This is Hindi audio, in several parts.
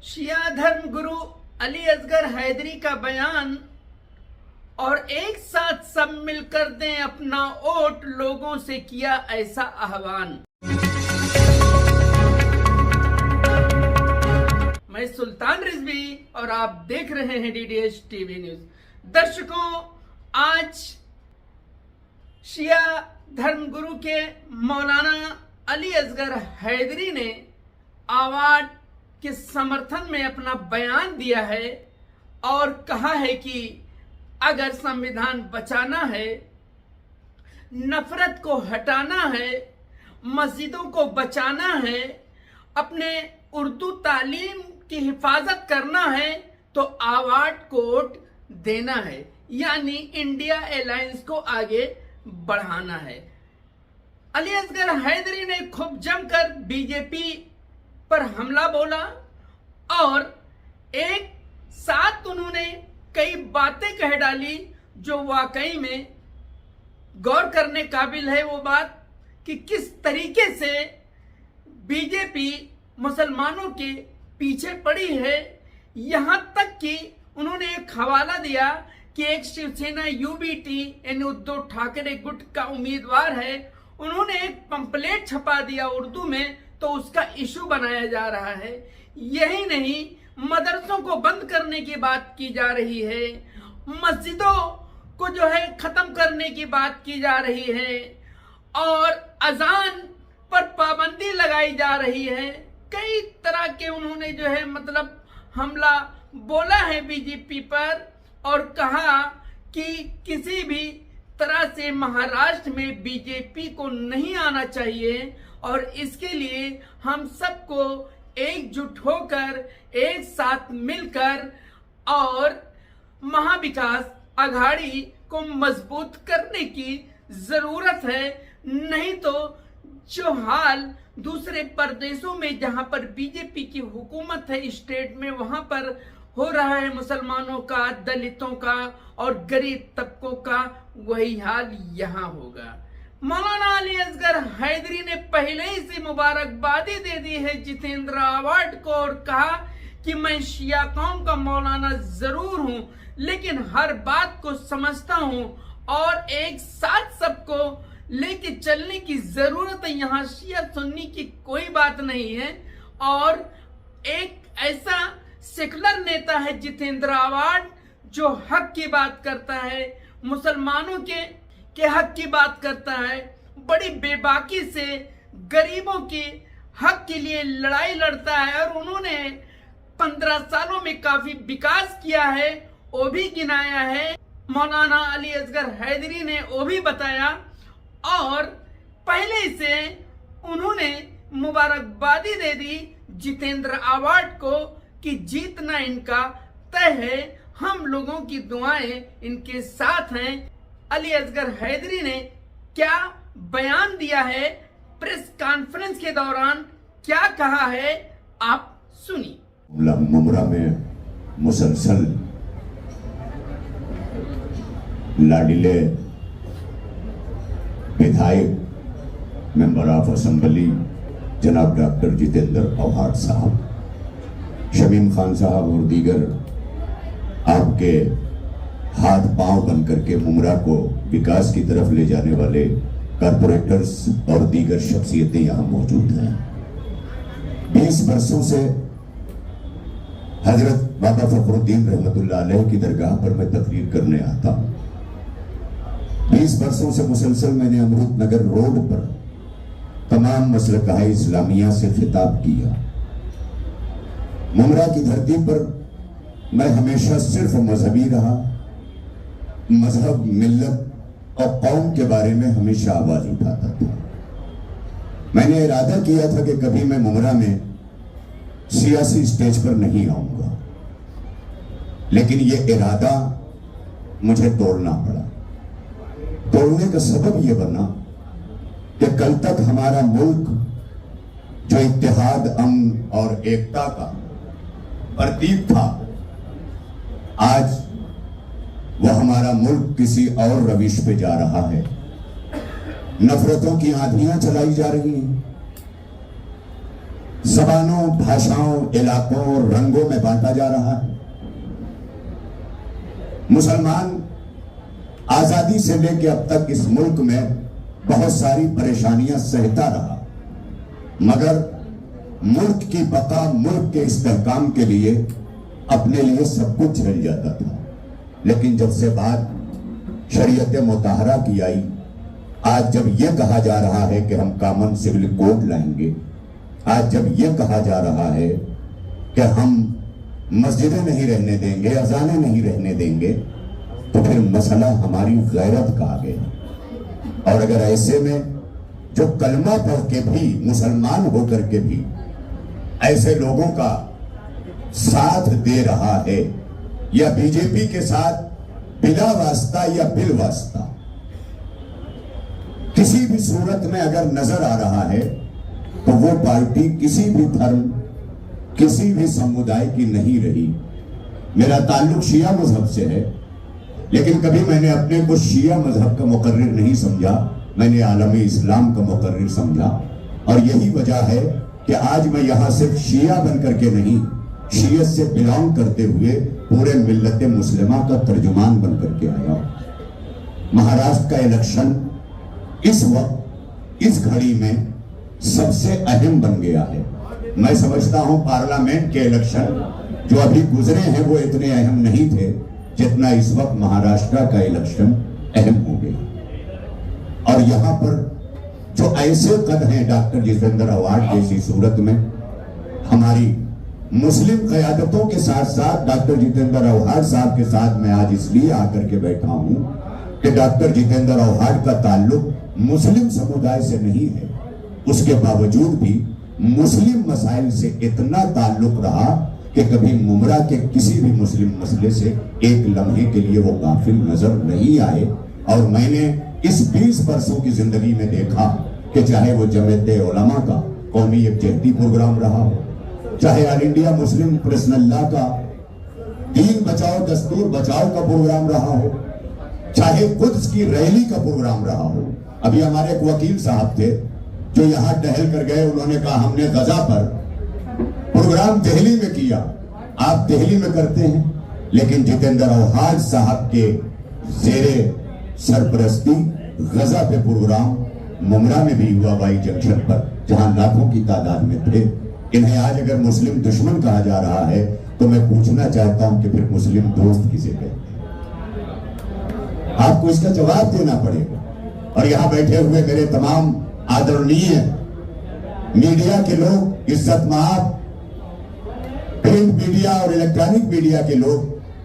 शिया धर्म गुरु अली असगर हैदरी का बयान और एक साथ सब मिलकर दें अपना वोट, लोगों से किया ऐसा आह्वान। मैं सुल्तान रिजवी और आप देख रहे हैं डीडीएच टीवी न्यूज। दर्शकों, आज शिया धर्म गुरु के मौलाना अली असगर हैदरी ने अवार्ड के समर्थन में अपना बयान दिया है और कहा है कि अगर संविधान बचाना है, नफरत को हटाना है, मस्जिदों को बचाना है, अपने उर्दू तालीम की हिफाजत करना है तो अवार्ड को वोट देना है, यानी इंडिया अलायंस को आगे बढ़ाना है। अली असगर हैदरी ने खूब जमकर बीजेपी पर हमला बोला और एक साथ उन्होंने कई बातें कह डाली जो वाकई में गौर करने काबिल है। वो बात कि किस तरीके से बीजेपी मुसलमानों के पीछे पड़ी है। यहां तक कि उन्होंने एक हवाला दिया कि एक शिवसेना यूबीटी यानी उद्धव ठाकरे गुट का उम्मीदवार है, उन्होंने एक पंपलेट छपा दिया उर्दू में, तो उसका इशू बनाया जा रहा है। यही नहीं, मदरसों को बंद करने की बात की जा रही है, मस्जिदों को जो है खत्म करने की बात की जा रही है और अजान पर पाबंदी लगाई जा रही है। कई तरह के उन्होंने जो है मतलब हमला बोला है बीजेपी पर और कहा कि किसी भी तरह से महाराष्ट्र में बीजेपी को नहीं आना चाहिए और इसके लिए हम सबको एकजुट होकर एक साथ मिलकर और महाविकास आघाड़ी को मजबूत करने की जरूरत है। नहीं तो जो हाल दूसरे प्रदेशों में जहां पर बीजेपी की हुकूमत है स्टेट में, वहां पर हो रहा है मुसलमानों का, दलितों का और गरीब तबकों का, वही हाल यहाँ होगा। मौलाना अली असगर हैदरी ने पहले ही से मुबारकबादी दे दी है जितेंद्र अवार्ड को और कहा कि मैं शिया कौम का मौलाना जरूर हूं, लेकिन हर बात को समझता हूं और एक साथ सबको लेके चलने की जरूरत है। यहाँ शिया सुन्नी की कोई बात नहीं है और एक ऐसा सेकुलर नेता है जितेंद्र अवार्ड जो हक की बात करता है, मुसलमानों के हक की बात करता है, बड़ी बेबाकी से गरीबों के हक के लिए लड़ाई लड़ता है और उन्होंने 15 सालों में काफी विकास किया है, वो भी गिनाया है। मौलाना अली असगर हैदरी ने वो भी बताया और पहले से उन्होंने मुबारकबादी दे दी जितेंद्र अवार्ड को कि जीतना इनका तय है, हम लोगों की दुआएं इनके साथ हैं। अली असगर हैदरी ने क्या बयान दिया है, प्रेस कॉन्फ्रेंस के दौरान क्या कहा है, आप सुनिए। मुमरा में मुसलसल लाडिले विधायक मेंबर ऑफ असेंबली जनाब डॉक्टर जितेंद्र अवार्ड साहब, शमीम खान साहब और दीगर आपके हाथ पांव बनकर के मुमरा को विकास की तरफ ले जाने वाले कारपोरेटर्स और दीगर शख्सियतें यहाँ मौजूद हैं। 20 वर्षों से हजरत बाबा फखरुद्दीन रहमतुल्लाह अलैह की दरगाह पर मैं तकरीर करने आता हूँ। 20 वर्षों से मुसलसल मैंने अमृत नगर रोड पर तमाम मसलकाह इस्लामिया से खिताब किया। मुमरा की धरती पर मैं हमेशा सिर्फ मजहबी रहा, मजहब, मिल्लत और कौम के बारे में हमेशा आवाज उठाता था। मैंने इरादा किया था कि कभी मैं मुमरा में सियासी स्टेज पर नहीं आऊंगा, लेकिन यह इरादा मुझे तोड़ना पड़ा। तोड़ने का सबब यह बना कि कल तक हमारा मुल्क जो इत्तेहाद, अमन और एकता का प्रतीक था, आज वह हमारा मुल्क किसी और रविश पे जा रहा है। नफरतों की आंधियां चलाई जा रही हैं, ज़बानों, भाषाओं, इलाकों और रंगों में बांटा जा रहा है। मुसलमान आजादी से लेकर अब तक इस मुल्क में बहुत सारी परेशानियां सहता रहा, मगर मुल्क की बका, मुल्क के इस्तेहकाम के लिए अपने लिए सब कुछ झेल जाता था। लेकिन जब से बात शरीयत मुताहरा की आई, आज जब यह कहा जा रहा है कि हम कॉमन सिविल कोड लाएंगे, आज जब यह कहा जा रहा है कि हम मस्जिदें नहीं रहने देंगे, अजानें नहीं रहने देंगे, तो फिर मसला हमारी गैरत का आ गया। और अगर ऐसे में जो कलमा पढ़ के भी, मुसलमान होकर के भी ऐसे लोगों का साथ दे रहा है, या बीजेपी के साथ बिला वास्ता या बिल वास्ता किसी भी सूरत में अगर नजर आ रहा है, तो वो पार्टी किसी भी धर्म, किसी भी समुदाय की नहीं रही। मेरा ताल्लुक शिया मजहब से है, लेकिन कभी मैंने अपने को शिया मजहब का मुकर्रिर नहीं समझा, मैंने आलमी इस्लाम का मुकर्रिर समझा। और यही वजह है कि आज मैं यहां सिर्फ शिया बनकर के नहीं, शियत से बिलोंग करते हुए पूरे मिल्लत मुस्लिमा का तर्जुमान बनकर के आया हूं। महाराष्ट्र का इलेक्शन इस वक्त, इस घड़ी में सबसे अहम बन गया है। मैं समझता हूं पार्लियामेंट के इलेक्शन जो अभी गुजरे हैं वो इतने अहम नहीं थे जितना इस वक्त महाराष्ट्र का इलेक्शन अहम हो गया। और यहां पर जो ऐसे कद हैं, डॉक्टर जितेंद्र अवार्ड जैसी सूरत में हमारी मुस्लिम क़यादतों के साथ साथ डॉक्टर जितेंद्र अवार्ड साहब के साथ मैं आज इसलिए आकर के बैठा हूं कि डॉक्टर जितेंद्र अवार्ड का ताल्लुक मुस्लिम समुदाय से नहीं है, उसके बावजूद भी मुस्लिम मसाइल से इतना ताल्लुक रहा कि कभी मुमरा के किसी भी मुस्लिम मसले से एक लम्हे के लिए वो गाफिल नजर नहीं आए। और मैंने इस 20 वर्षों की जिंदगी में देखा कि चाहे वो जमीयत उलमा का कौमी यकजहती प्रोग्राम रहा हो, चाहे ऑल इंडिया मुस्लिम प्रेसनल्लाह का दीन बचाओ दस्तूर बचाओ का प्रोग्राम रहा हो, चाहे कुद्स की रैली का प्रोग्राम रहा हो। अभी हमारे एक वकील साहब थे जो यहां टहल कर गए, उन्होंने कहा हमने गजा पर प्रोग्राम दिल्ली में किया। आप दिल्ली में करते हैं, लेकिन जितेंद्र अवार्ड साहब के जेरे सरपरस्ती गजा पे प्रोग्राम मुमरा में भी हुआ, वाई जंक्शन पर, जहां लाखों की तादाद में थे। इन्हें आज अगर मुस्लिम दुश्मन कहा जा रहा है तो मैं पूछना चाहता हूं कि फिर मुस्लिम दोस्त किसे कहते हैं? आपको इसका जवाब देना पड़ेगा। और यहां बैठे हुए मेरे तमाम आदरणीय मीडिया के लोग, इज्जत माब प्रिंट मीडिया और इलेक्ट्रॉनिक मीडिया के लोग,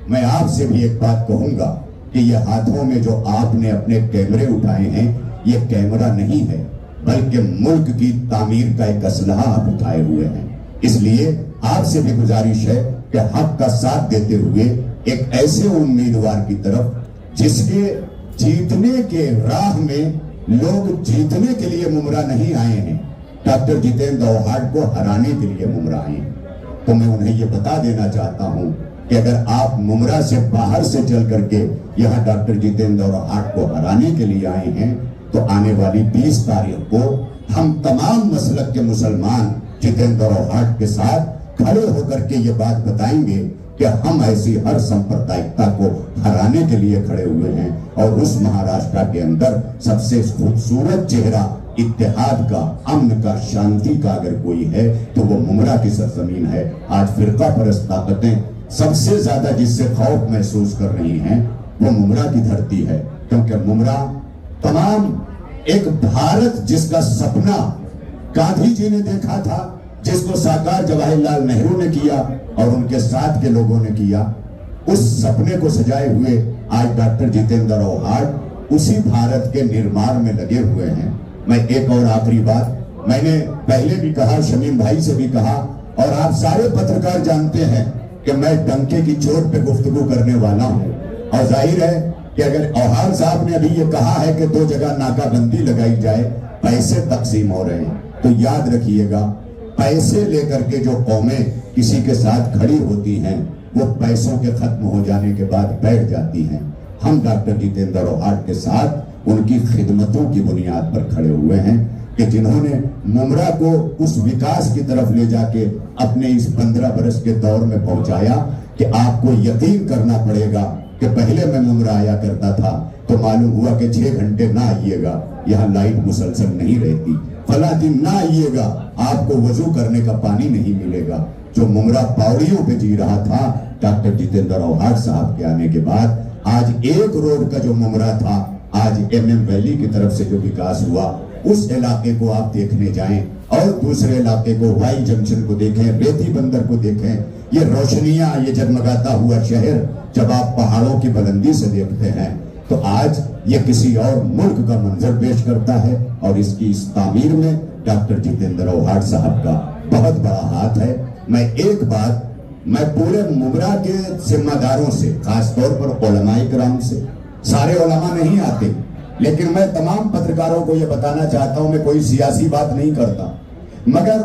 मैं आपसे भी एक बात कहूंगा कि ये हाथों में जो आपने अपने कैमरे उठाए हैं, ये कैमरा नहीं है, बल्कि मुल्क की तामीर का एक असलहा आप उठाए हुए हैं। इसलिए आपसे भी गुजारिश है कि हक का साथ देते हुए एक ऐसे उम्मीदवार की तरफ जिसके जीतने के राह में लोग जीतने के लिए मुमरा नहीं आए हैं, डॉक्टर जितेंद्र अवार्ड को हराने के लिए मुमरा आए हैं। तो मैं उन्हें यह बता देना चाहता हूं कि अगर आप मुमरा से बाहर से चल करके यहां डॉक्टर जितेंद्र अवार्ड को हराने के लिए आए हैं, तो आने वाली 20 तारीख को हम तमाम मसलक के मुसलमान जितेंद्र अवार्ड के साथ खड़े होकर के ये बात बताएंगे कि हम ऐसी हर सांप्रदायिकता को हराने के लिए खड़े हुए हैं। और उस महाराष्ट्र के अंदर सबसे खूबसूरत चेहरा इत्तेहाद का, अमन का, शांति का अगर कोई है तो वो मुमरा की सरजमीन है। आज फिरका परस्त ताकतें सबसे ज्यादा जिससे खौफ महसूस कर रही हैं वो मुमरा की धरती है, क्योंकि मुमरा तमाम एक भारत जिसका सपना गांधी जी ने देखा था, जिसको साकार जवाहरलाल नेहरू ने किया और उनके साथ के लोगों ने किया, उस सपने को सजाए हुए आज डॉक्टर जितेंद्र अवार्ड उसी भारत के निर्माण में लगे हुए हैं। मैं एक और आखिरी बात, मैंने पहले भी कहा, शमीम भाई से भी कहा, और आप सारे पत्रकार जानते हैं कि मैं डंके की चोट पे गुफ्तगू करने वाला हूं। और जाहिर है कि अगर अवार्ड साहब ने अभी ये कहा है कि 2 जगह नाकाबंदी लगाई जाए, पैसे तकसीम हो रहे हैं, तो याद रखिएगा, पैसे लेकर के जो कौमें किसी के साथ खड़ी होती हैं वो पैसों के खत्म हो जाने के बाद बैठ जाती हैं। हम डॉक्टर जितेंद्र अवार्ड के साथ उनकी खिदमतों की बुनियाद पर खड़े हुए हैं। कि जिन्होंने मुमरा को उस विकास की तरफ ले जाके अपने इस 15 बरस के दौर में पहुंचाया कि आपको यकीन करना पड़ेगा कि पहले मैं मुमरा आया करता था तो मालूम हुआ कि 6 घंटे ना आइएगा, यहाँ लाइट मुसलसल नहीं रहती, फला दिन ना आइएगा, आपको वजू करने का पानी नहीं मिलेगा। जो मुमरा पौड़ियों पे जी रहा था, डॉक्टर जितेंद्र औहाड साहब के आने के बाद आज एक रोड का जो मुमरा था, आज MM वैली की तरफ से जो विकास हुआ, उस इलाके को आप देखने जाएं और दूसरे इलाके को, वाई जंक्शन को देखें, रेती बंदर को देखें, ये रोशनियां, ये जगमगाता हुआ शहर जब आप पहाड़ों की बुलंदी से देखते हैं तो आज ये किसी और मुल्क का मंजर पेश करता है। और इसकी इस तामीर में डॉक्टर जितेंद्र औहाड साहब का बहुत बड़ा हाथ है। मैं पूरे मुमरा के जिम्मेदारों से, खासतौर पर उलमाए किराम से, सारे उलमा नहीं आते, लेकिन मैं तमाम पत्रकारों को यह बताना चाहता हूं, मैं कोई सियासी बात नहीं करता, मगर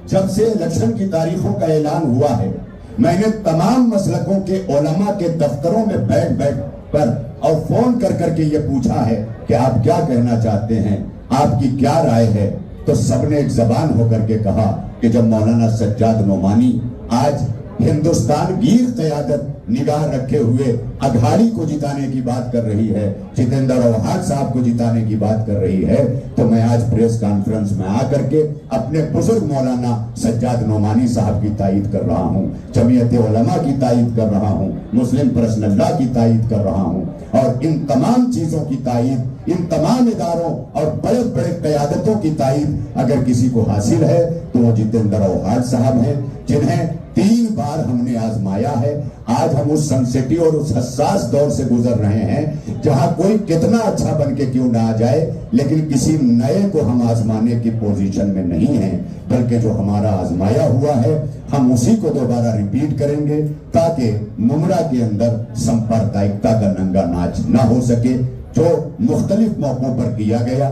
जब से इलेक्शन की तारीखों का ऐलान हुआ है, मैंने तमाम मसलकों के उलमा के दफ्तरों में बैठ पर और फोन कर करके ये पूछा है कि आप क्या कहना चाहते हैं, आपकी क्या राय है। तो सबने एक जबान होकर के कहा कि जब मौलाना सज्जाद नोमानी आज हिंदुस्तान गिर क़यादत निगाह रखे हुए अघाड़ी को जिताने की बात कर रही है, जितेंद्र औहाड साहब को जिताने की बात कर रही है, तो मैं आज प्रेस कॉन्फ्रेंस में आकर के अपने बुजुर्ग मौलाना सज्जाद नोमानी साहब की तायीद कर रहा हूं, जमीयत उलमा की तायीद कर रहा हूं, मुस्लिम पर्सनल लॉ की तायीद कर रहा हूं, और इन तमाम चीजों की तायीद, इन तमाम इदारों और बड़े बड़े क़यादतों की तायीद अगर किसी को हासिल है तो वो जितेंद्र औहाड साहब हैं, जिन्हें 3 बार हमने आजमाया है। आज हम उस सेंसिटिव और उस हसास दौर से गुजर रहे हैं जहां कोई कितना अच्छा बन के क्यों ना आ जाए, लेकिन किसी नए को हम आजमाने की पोजीशन में नहीं है, बल्कि जो हमारा आजमाया हुआ है हम उसी को दोबारा रिपीट करेंगे, ताकि मुमरा के अंदर सांप्रदायिकता का नंगा नाच ना हो सके। जो मुख्तलिफ मौकों पर किया गया,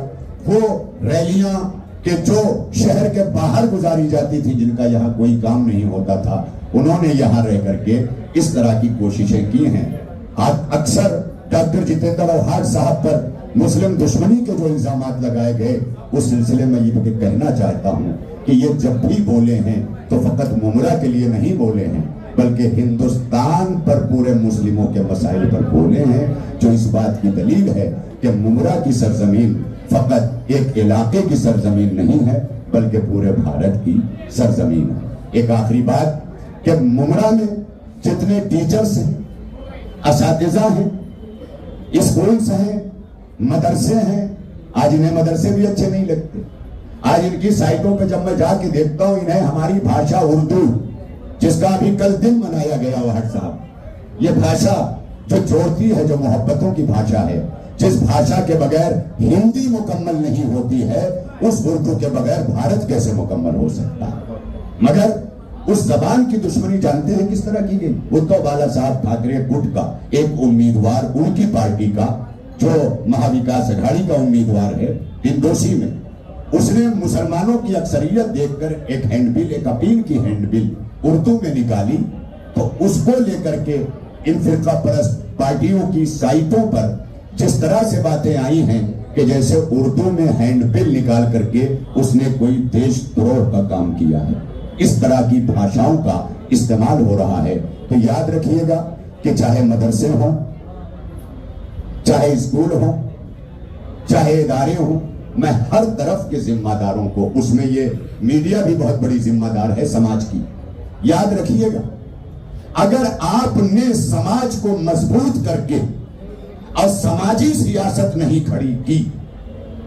वो रैलियां कि जो शहर के बाहर गुजारी जाती थी, जिनका यहाँ कोई काम नहीं होता था, उन्होंने यहाँ रह करके इस तरह की कोशिशें की हैं। अक्सर डॉक्टर जितेंद्र औहाड साहब पर मुस्लिम दुश्मनी के जो इल्जाम लगाए गए, उस सिलसिले में ये कहना चाहता हूँ कि ये जब भी बोले हैं तो फकत मुमरा के लिए नहीं बोले हैं, बल्कि हिंदुस्तान पर पूरे मुस्लिमों के मसाइल पर बोले हैं, जो इस बात की दलील है कि मुमरा की सरजमीन फकत एक इलाके की सरजमीन नहीं है, बल्कि पूरे भारत की सरजमीन है। एक आखिरी बात कि मुमरा में जितने टीचर्स हैं, असातिज़ा हैं, स्कूल्स हैं, मदरसे हैं, आज इन्हें मदरसे भी अच्छे नहीं लगते। आज इनकी साइटों पे जब मैं जाके देखता हूं, इन्हें हमारी भाषा उर्दू, जिसका अभी कल दिन मनाया गया औहाड साहब, ये भाषा जो जोड़ती है, जो मोहब्बतों की भाषा है, जिस भाषा के बगैर हिंदी मुकम्मल नहीं होती है, उस उर्दू के बगैर भारत कैसे मुकम्मल हो सकता है। मगर उस जबान की दुश्मनी जानते हैं किस तरह की गई। उद्धव बाला साहब ठाकरे गुट का एक उम्मीदवार, उनकी पार्टी का, जो महाविकास अघाड़ी का उम्मीदवार है हिंदोशी में, उसने मुसलमानों की अक्सरियत देखकर एक हैंडबिल, एक अपील की हैंडबिल उर्दू में निकाली, तो उसको लेकर के इन फिरका परस्त पार्टियों की साइटों पर जिस तरह से बातें आई हैं कि जैसे उर्दू में हैंडबिल निकाल करके उसने कोई देशद्रोह का काम किया है, इस तरह की भाषाओं का इस्तेमाल हो रहा है। तो याद रखिएगा कि चाहे मदरसे हों, चाहे स्कूल हों, चाहे इदारे हों, मैं हर तरफ के जिम्मेदारों को, उसमें ये मीडिया भी बहुत बड़ी जिम्मेदार है समाज की, याद रखिएगा, अगर आपने समाज को मजबूत करके और समाजी सियासत नहीं खड़ी की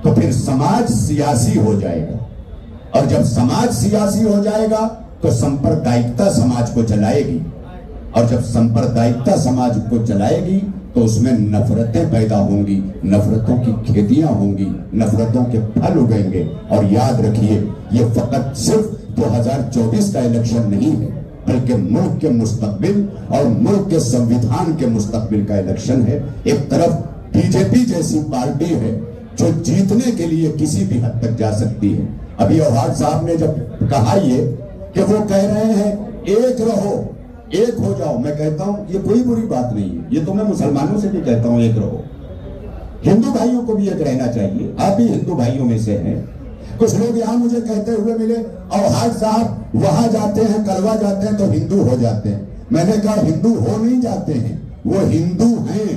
तो फिर समाज सियासी हो जाएगा, और जब समाज सियासी हो जाएगा तो सांप्रदायिकता समाज को चलाएगी, और जब सांप्रदायिकता समाज को चलाएगी तो उसमें नफरतें पैदा होंगी, नफरतों की खेतियां होंगी, नफरतों के फल उगेंगे। और याद रखिए, ये फकत सिर्फ 2024 का इलेक्शन नहीं है, बल्कि मुल्क के मुस्तकबिल और मुल्क के संविधान के मुस्तकबिल का इलेक्शन है। एक तरफ बीजेपी जैसी पार्टी है जो जीतने के लिए किसी भी हद तक जा सकती है। अभी औहाड साहब ने जब कहा ये कि वो कह रहे हैं एक रहो, एक हो जाओ, मैं कहता हूं ये कोई बुरी बात नहीं है, ये तो मैं मुसलमानों से भी कहता हूं एक रहो, हिंदू भाइयों को भी एक रहना चाहिए, आप भी हिंदू भाइयों में से हैं। कुछ लोग यहाँ मुझे कहते हुए मिले, और हाट साहब वहां जाते हैं, कलवा जाते हैं तो हिंदू हो जाते हैं। मैंने कहा हिंदू हो नहीं जाते हैं, वो हिंदू हैं।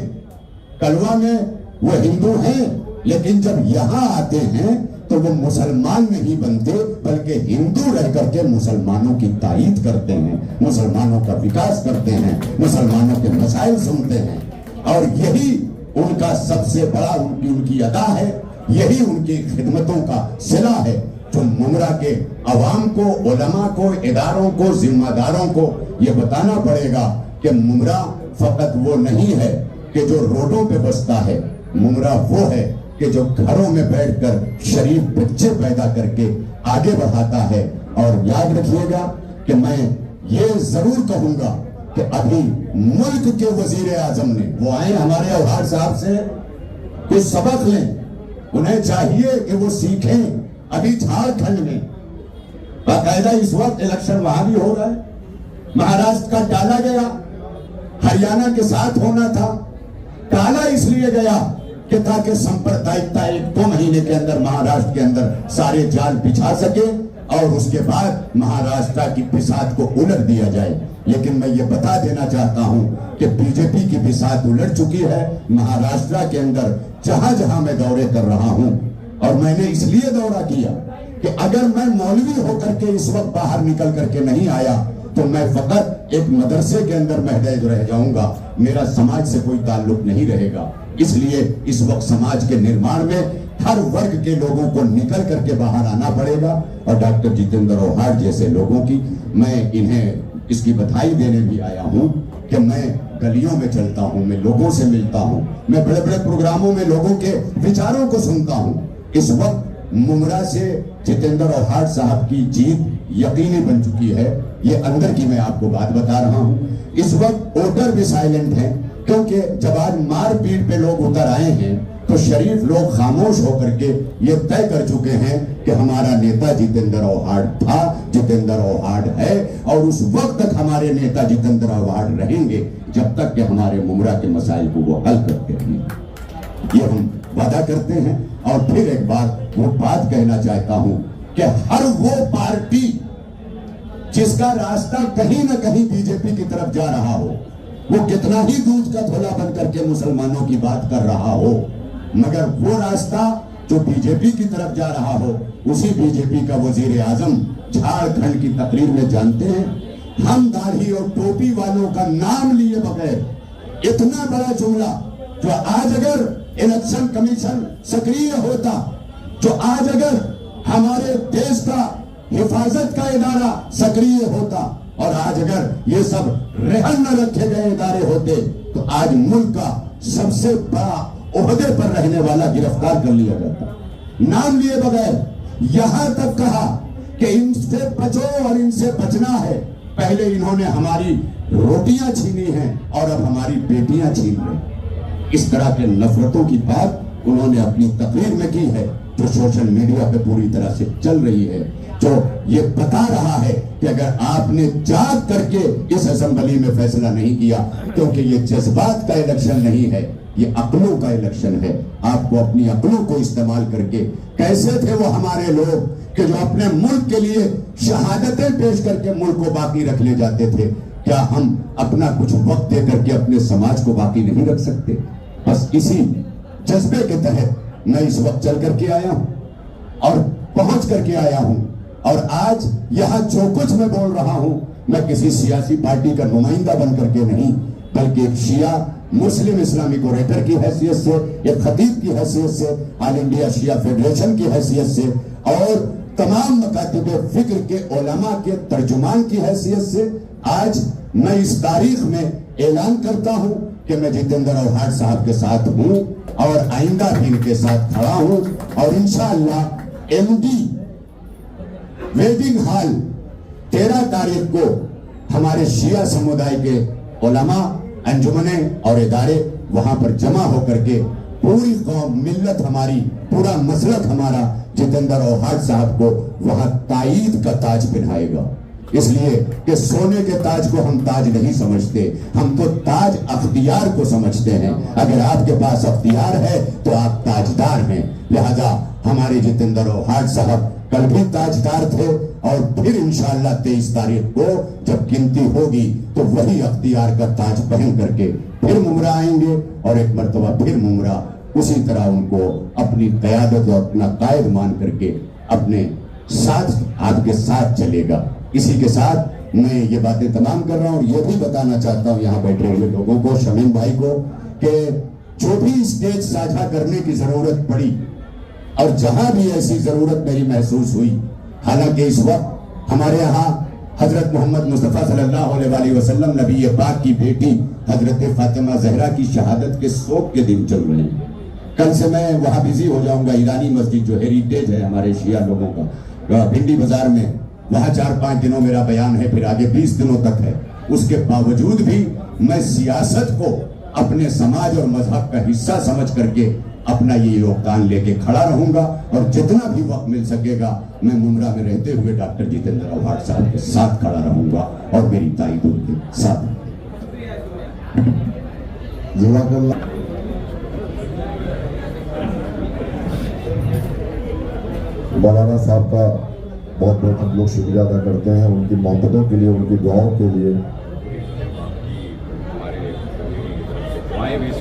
कलवा में वो हिंदू हैं, लेकिन जब यहाँ आते हैं तो वो मुसलमान नहीं बनते, बल्कि हिंदू रह करके मुसलमानों की तायीद करते हैं, मुसलमानों का विकास करते हैं, मुसलमानों के मसाइल सुनते हैं। और यही उनका सबसे बड़ा उनकी अदा है, यही उनकी खिदमतों का सिला है, जो मुमरा के अवाम को, उलमा को, इदारों को, जिम्मेदारों को ये बताना पड़ेगा कि मुमरा फकत वो नहीं है कि जो रोडों पे बसता है, मुमरा वो है कि जो घरों में बैठकर शरीफ बच्चे पैदा करके आगे बढ़ाता है। और याद रखिएगा कि मैं ये जरूर कहूंगा कि अभी मुल्क के वजीर आजम ने, वो आए हमारे अवहार साहब से कुछ सबक लें, उन्हें चाहिए कि वो सीखें। अभी झारखंड में बाकायदा इस वक्त इलेक्शन वहां भी हो रहा है, महाराष्ट्र का टाला गया, हरियाणा के साथ होना था, टाला इसलिए गया कि ताकि सांप्रदायिकता 1-2 महीने के अंदर महाराष्ट्र के अंदर सारे जाल बिछा सके और उसके बाद महाराष्ट्र की बिसात को उलट दिया जाए। लेकिन मैं ये बता देना चाहता हूं कि बीजेपी की बिसात उलट चुकी है महाराष्ट्र के अंदर, जहां जहां मैं दौरे कर रहा हूं। और मैंने इसलिए दौरा किया कि अगर मैं मौलवी होकर के इस वक्त बाहर निकल करके नहीं आया तो मैं फकत एक मदरसे के अंदर महदूद रह जाऊंगा, मेरा समाज से कोई ताल्लुक नहीं रहेगा। इसलिए इस वक्त समाज के निर्माण में हर वर्ग के लोगों को निकल करके बाहर आना पड़ेगा। और डॉक्टर जितेंद्र ओहाट जैसे लोगों की मैं इन्हें इसकी बधाई देने भी आया हूं कि मैं गलियों में चलता हूं, मैं लोगों से मिलता हूं, मैं बड़े बड़े प्रोग्रामों में लोगों के विचारों को सुनता हूं। इस वक्त मुमरा से जितेंद्र ओहाट साहब की जीत यकीनी बन चुकी है। ये अंदर की मैं आपको बात बता रहा हूं। इस वक्त वोटर भी साइलेंट हैं, क्योंकि जब आज मारपीट पे लोग उतर आए हैं तो शरीफ लोग खामोश होकर के ये तय कर चुके हैं कि हमारा नेता जितेंद्र ओहाट था, जितेंद्र ओहाट है, और उस वक्त तक हमारे नेता जितेंद्र ओहाट रहेंगे जब तक कि हमारे मुमरा के मसाइल को वो हल करते हैं। ये हम वादा करते हैं। और फिर एक बार वो बात कहना चाहता हूं कि हर वो पार्टी जिसका रास्ता कहीं ना कहीं बीजेपी की तरफ जा रहा हो, वो कितना ही दूध का धोला बन करके मुसलमानों की बात कर रहा हो, मगर वो रास्ता जो बीजेपी की तरफ जा रहा हो, उसी बीजेपी का वजीर आजम झारखंड की तकरीर में जानते हैं, हम दाढ़ी और टोपी वालों का नाम लिए बगैर इतना बड़ा जुमला, जो आज अगर इलेक्शन कमीशन सक्रिय होता, जो आज अगर हमारे देश का हिफाजत का इदारा सक्रिय होता, और आज अगर ये सब रहन न रखे गए इदारे होते, तो आज मुल्क का सबसे बड़ा ओहदे पर रहने वाला गिरफ्तार कर लिया जाता। नाम लिए बगैर यहां तक कहा कि इनसे बचो और इनसे बचना है। पहले इन्होंने हमारी रोटियां छीनी हैं और अब हमारी बेटियां छीन रहे। इस तरह के नफरतों की बात उन्होंने अपनी तकरीर में की है, जो सोशल मीडिया पे पूरी तरह से चल रही है, जो ये बता रहा है कि अगर आपने जाग करके इस असेंबली में फैसला नहीं किया, क्योंकि ये जज्बात का इलेक्शन नहीं है, ये अक्लों का इलेक्शन है। आपको अपनी अक्लों को इस्तेमाल करके, कैसे थे वो हमारे लोग कि जो अपने मुल्क के लिए शहादतें पेश करके मुल्क को बाकी रख ले जाते थे, क्या हम अपना कुछ वक्त दे करके अपने समाज को बाकी नहीं रख सकते? बस इसी जज्बे के तहत मैं इस वक्त चल करके आया हूं और पहुंच करके आया हूं। और आज यहां जो कुछ मैं बोल रहा हूं, मैं किसी सियासी पार्टी का नुमाइंदा बन करके नहीं, बल्कि एक शिया मुस्लिम इस्लामिक ओरेटर की हैसियत से, एक खतीब की हैसियत से, ऑल इंडिया शिया फेडरेशन की हैसियत से, और तमाम मकातिब फिक्र के उलमा के तर्जुमान की हैसियत से आज मैं इस तारीख में ऐलान करता हूं कि मैं जितेंद्र ओहाट साहब के साथ हूं और आइंदा भी इनके साथ खड़ा हूं। और इंशाअल्लाह एमडी वेडिंग हॉल 13 तारीख को हमारे शिया समुदाय के उलमा, अंजुमने और इदारे वहां पर जमा होकर के पूरी कौम, मिल्लत हमारी, पूरा मसलक हमारा जितेंद्र ओहाट साहब को वहां ताईद का ताज पहनाएगा। इसलिए कि सोने के ताज को हम ताज नहीं समझते, हम तो ताज अख्तियार को समझते हैं। अगर आपके पास अख्तियार है तो आप ताजदार हैं। लिहाजा हमारे जितेंद्र ओहाट साहब कल भी ताजदार थे और फिर इंशाअल्लाह 23 तारीख को जब गिनती होगी तो वही अख्तियार का ताज पहन करके फिर मुमरा आएंगे और एक मर्तबा फिर मुमरा उसी तरह उनको अपनी क़यादत और अपना कायद मान करके अपने साथ आपके साथ चलेगा। इसी के साथ मैं ये बातें तमाम कर रहा हूँ और ये भी बताना चाहता हूँ यहाँ बैठे हुए लोगों को, शमीम भाई को, कि जो भी स्टेज साझा करने की जरूरत पड़ी और जहां भी ऐसी जरूरत मेरी महसूस हुई, हालांकि इस वक्त हमारे यहाँ हजरत मोहम्मद मुस्तफ़ा सल्लल्लाहु अलैहि वसल्लम नबी पाक की बेटी हजरत फातिमा जहरा की शहादत के शोक के दिन चल रहे हैं। कल से मैं वहां बिजी हो जाऊंगा। ईरानी मस्जिद जो हेरिटेज है हमारे शिया लोगों का, भिंडी बाजार में, वहां 4-5 दिनों मेरा बयान है, फिर आगे 20 दिनों तक है। उसके बावजूद भी मैं सियासत को अपने समाज और मजहब का हिस्सा समझ करके अपना ये योगदान लेके खड़ा रहूंगा और जितना भी वक्त मिल सकेगा मैं मुमरा में रहते हुए डॉक्टर जितेंद्र आव्हाड साहब के साथ खड़ा रहूंगा और मेरी ताईद उनके साथ। मौलाना साहब का बहुत बहुत हम लोग शुक्रिया अदा करते हैं उनकी मोहब्बतों के लिए, उनकी दुआओं के लिए। हमारे भी